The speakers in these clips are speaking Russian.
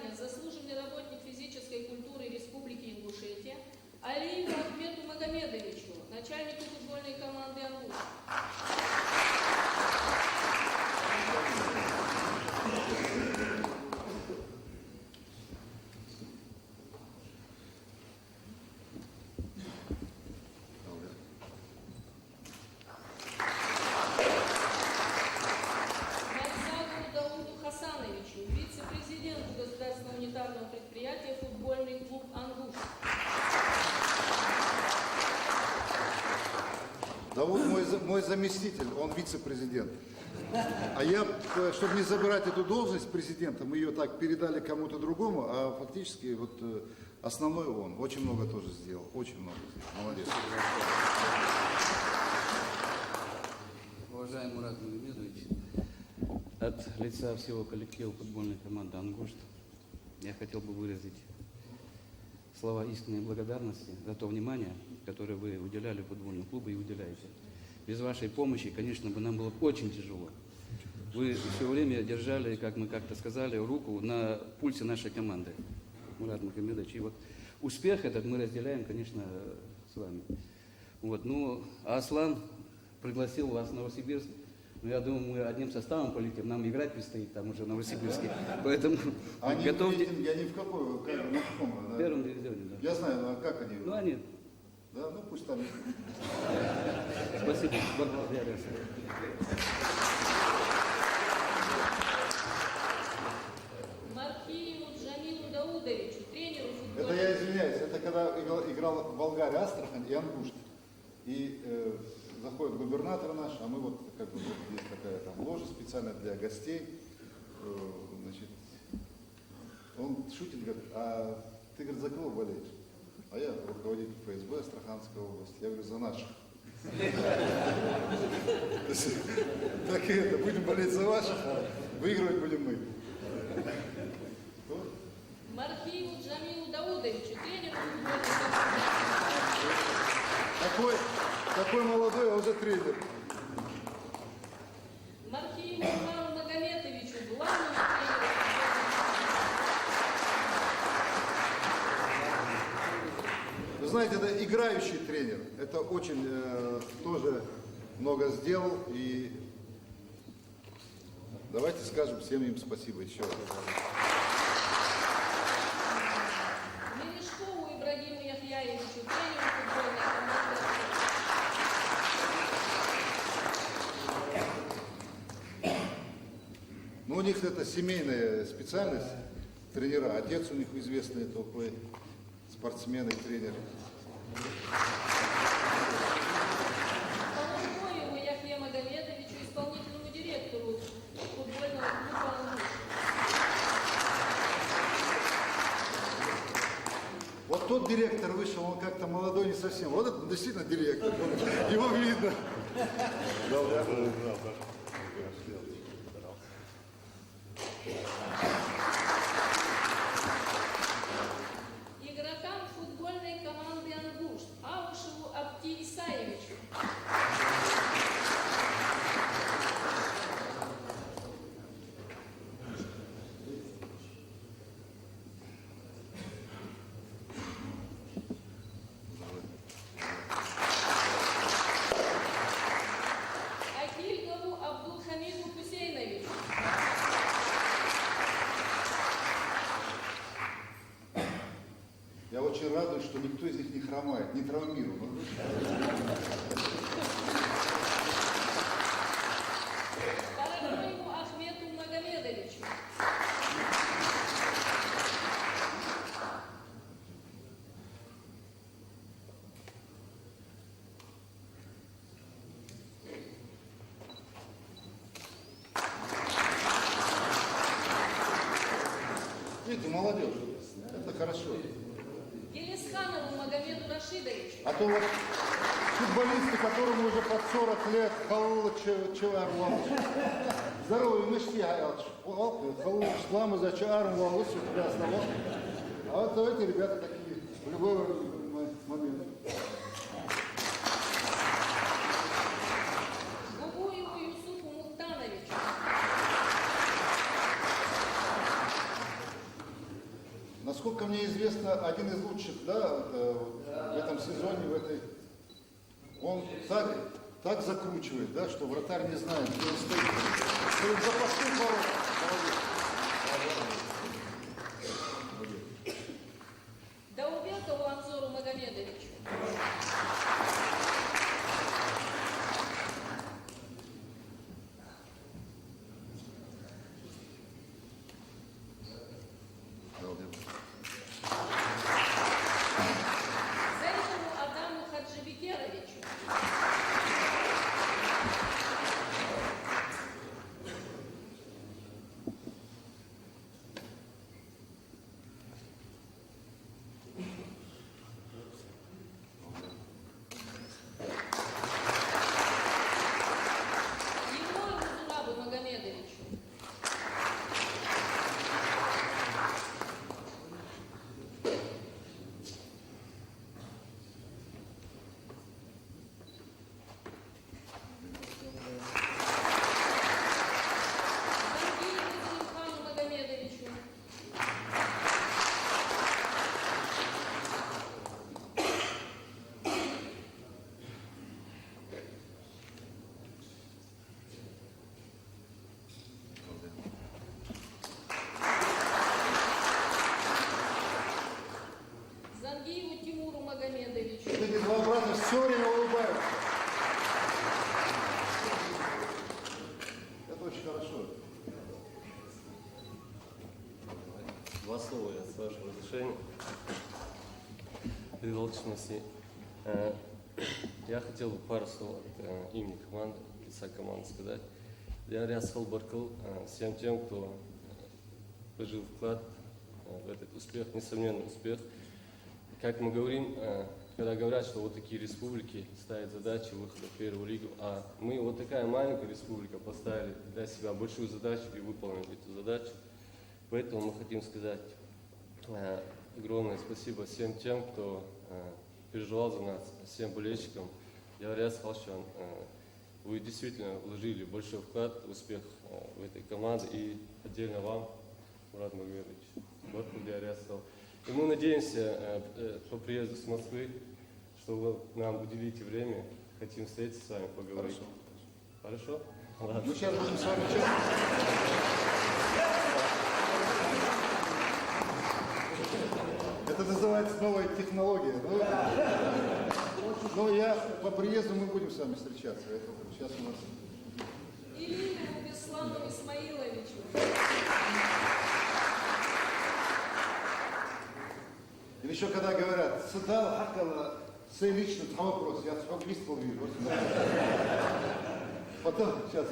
звание «Заслуженный работник физической культуры Республики Ингушетия» Алиеву Ахмету Магомедовичу, начальнику футбольной команды «Ангуш». Вице-президенту государственного унитарного предприятия футбольный клуб «Ангуш». Да вот мой заместитель, он вице-президент. А я, чтобы не забирать эту должность президента, мы ее так передали кому-то другому, а фактически вот основной он. Очень много тоже сделал, очень много сделал. Молодец. Уважаемый Мурат Магомедович, от лица всего коллектива футбольной команды «Ангушт» я хотел бы выразить слова истинной благодарности за то внимание, которое вы уделяли футбольному клубу и уделяете. Без вашей помощи, конечно, бы нам было очень тяжело. Вы все время держали, как мы как-то сказали, руку на пульсе нашей команды, Мурат Магомедович. И вот успех этот мы разделяем, конечно, с вами. Вот. Ну, а Аслан пригласил вас в Новосибирск. Ну, я думаю, мы одним составом полетим, нам играть предстоит там уже в Новосибирске. Поэтому готовьте. Они в каком? В первом дивизионе, да. Я знаю, а как они? Ну, они. Да, ну пусть там. Спасибо, благодарю. Мархиеву Джамилу Даудовичу, тренеру футбольного... Это я извиняюсь, это когда играл в Болгарии Астрахань и Ангушт. И заходит губернатор наш, а мы вот, как бы, вот есть такая там ложа специально для гостей. Значит, он шутит, говорит, а ты, говорит, за кого болеешь? А я руководитель ФСБ Астраханской области. Я говорю, за наших. Так и это, будем болеть за ваших, а выигрывать будем мы. Мархиеву Джамилу Даудовичу, тренеру футбольной команды. Такой молодой, а уже тренер. Мархиеву Ивану Магометовичу, главному тренеру. Вы знаете, это играющий тренер. Это очень тоже много сделал. И давайте скажем всем им спасибо еще раз. Мелешкову Ибрагиму Яхьяевичу, тренеру футбольной команды. Ну, у них это семейная специальность, тренера. Отец у них известный топовый спортсмен и тренер. Полугоеву Яхье Магомедовичу, исполнительному директору футбольного клуба «Ангуш». Вот тот директор вышел, он как-то молодой не совсем. Вот это действительно директор. Его видно. Игрокам футбольной команды «Ангуш» Аушеву Абди Исаевичу. Акильгову Абдулхамиду Хусейновичу. Я очень радуюсь, что никто из них не хромает, не травмирован. Парагоеву Ахмету Магомедовичу. Видите, молодежь. Это хорошо. Елисханову Магомеду Рашидовичу. А то вот футболисты, которым уже под 40 лет, Халула Чеварлам. Здоровый мышки, Халула Шлама за Чеварлам, лучше тебя основал. А вот эти ребята такие, в любой момент. Гугуеву Юсупу Мухтановичу. естественно, один из лучших, да, в этом сезоне, он так закручивает, да, что вратарь не знает, где он стоит. Стоит запасных ворот. Даубекову Анзору Магомедовичу. Зайцеву Адаму Хаджибекеровичу. Егору Зурабу Магомедовичу. Зангиеву Зелимхану Магомедовичу. Зангиеву Тимуру Магомедовичу. Вот эти два брата все время улыбаются. Это очень хорошо. Два слова, с вашего разрешения. При должности. Я хотел бы пару слов от имени команды, лица команды сказать. Я рясал Баркал всем тем, кто положил вклад в этот успех, несомненный успех. Как мы говорим, когда говорят, что вот такие республики ставят задачи выхода в первую лигу, а мы вот такая маленькая республика поставили для себя большую задачу и выполнили эту задачу. Поэтому мы хотим сказать огромное спасибо всем тем, кто переживал за нас, всем болельщикам. Я ряд сказал, что вы действительно вложили большой вклад в успех в этой команде, и отдельно вам, Мурат Магомедович. Вот куда я ряд сказал. И мы надеемся по приезду с Москвы, что вы нам уделите время, хотим встретиться с вами, поговорить. Хорошо? Ладно. Мы сейчас будем с вами честно. Это называется новая технология. Но по приезду мы будем с вами встречаться. Это сейчас у нас. Илиеву Беслану Исмаиловичу. Или еще когда говорят, Садал Хакала, сей лично там вопрос, я сколько листов вижу. Потом, сейчас,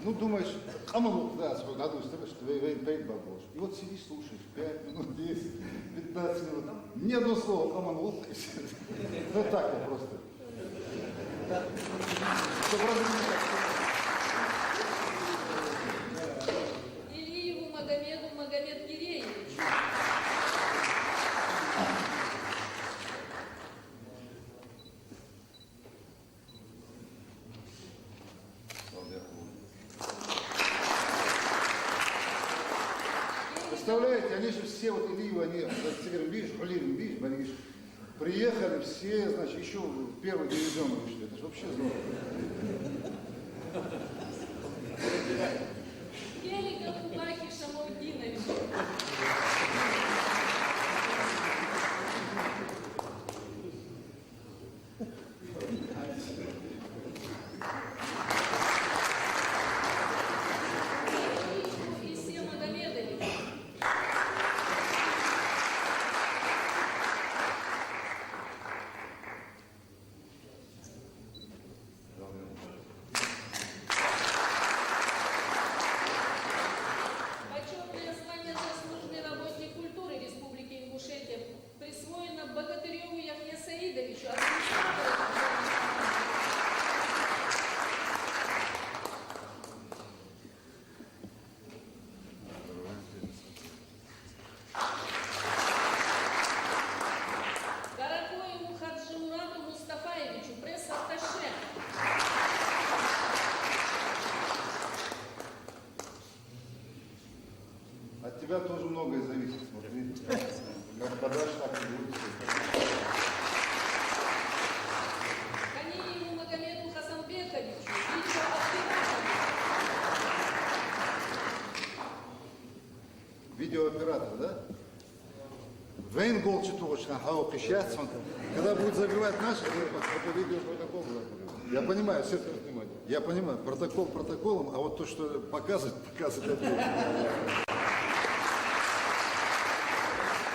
ну думаешь, хамалук, да, сколько году, что пейт бабош. И вот сидишь, слушаешь, 5 минут, 10, 15 минут, ни одно слово хамалук. Ну так я просто. Чтобы Илиеву Магомеду Магомед Киреевичу. Представляете, они же все, вот Илиевы, они, видишь, они же приехали все, значит, еще в первый дивизион вышли. Это же вообще здорово. Келиков Лаки Шамудинович. Исия Магомедович. Почетное звание «Заслуженный работник культуры Республики Ингушетия» присвоено Богатыреву Яхье Саидовичу, администратору футбольной команды. Дорогоеву Хаджимурату Мустафаевичу, пресс-атташе. От тебя тоже многое зависит, смотри. Господа, так и будет. Канееву Магомету Хасанбековичу, видеооператору. Видеооператор, да? Вейн голчит точно, хау пищать, когда будет забивать наш, это видеопротокол. Я понимаю, все это внимание. Я понимаю, протокол протоколом, а вот то, что показывать отдельно.